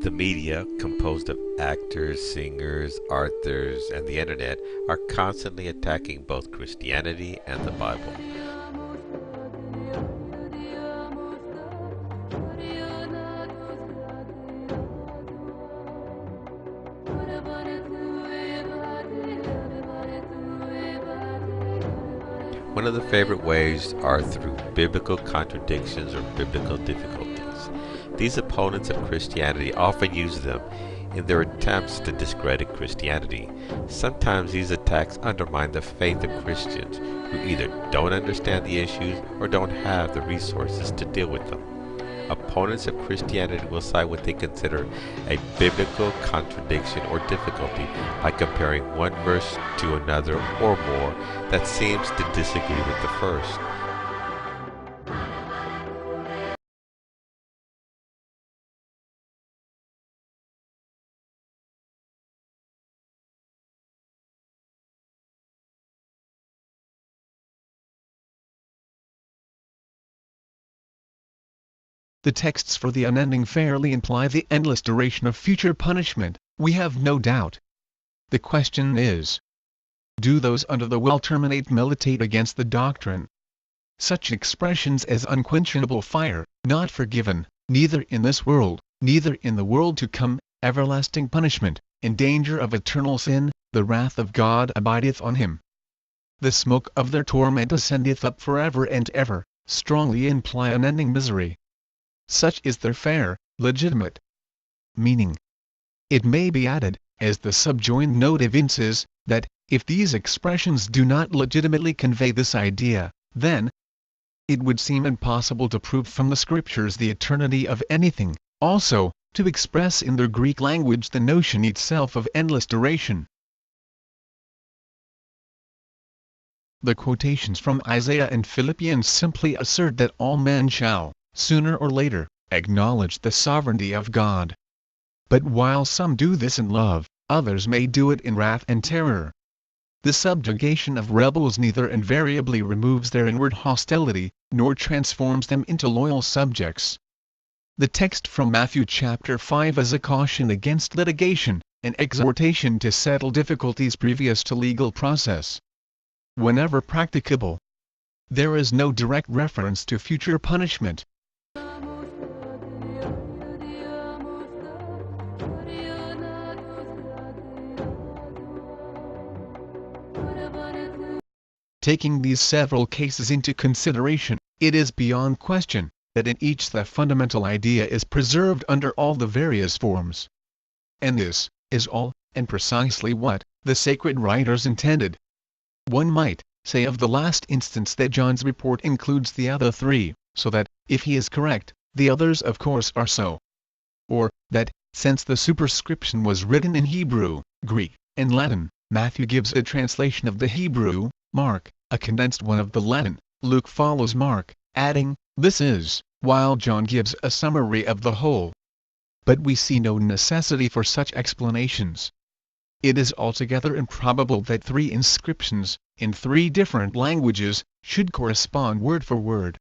The media, composed of actors, singers, authors, and the internet, are constantly attacking both Christianity and the Bible. One of the favorite ways are through biblical contradictions or biblical difficulties. These opponents of Christianity often use them in their attempts to discredit Christianity. Sometimes these attacks undermine the faith of Christians who either don't understand the issues or don't have the resources to deal with them. Opponents of Christianity will cite what they consider a biblical contradiction or difficulty by comparing one verse to another or more that seems to disagree with the first. The texts for the unending fairly imply the endless duration of future punishment, we have no doubt. The question is, do those under the will terminate militate against the doctrine? Such expressions as unquenchable fire, not forgiven, neither in this world, neither in the world to come, everlasting punishment, in danger of eternal sin, the wrath of God abideth on him. The smoke of their torment ascendeth up forever and ever, strongly imply unending misery. Such is their fair, legitimate meaning. It may be added, as the subjoined note evinces, that, if these expressions do not legitimately convey this idea, then it would seem impossible to prove from the Scriptures the eternity of anything, also, to express in their Greek language the notion itself of endless duration. The quotations from Isaiah and Philippians simply assert that all men shall, sooner or later, acknowledge the sovereignty of God. But while some do this in love, others may do it in wrath and terror. The subjugation of rebels neither invariably removes their inward hostility, nor transforms them into loyal subjects. The text from Matthew chapter 5 is a caution against litigation, an exhortation to settle difficulties previous to legal process. Whenever practicable, there is no direct reference to future punishment. Taking these several cases into consideration, it is beyond question that in each the fundamental idea is preserved under all the various forms. And this is all, and precisely what, the sacred writers intended. One might say of the last instance that John's report includes the other three, so that, if he is correct, the others of course are so. Or, that, since the superscription was written in Hebrew, Greek, and Latin, Matthew gives a translation of the Hebrew, Mark, a condensed one of the Latin, Luke follows Mark, adding, "This is," while John gives a summary of the whole. But we see no necessity for such explanations. It is altogether improbable that three inscriptions, in three different languages, should correspond word for word.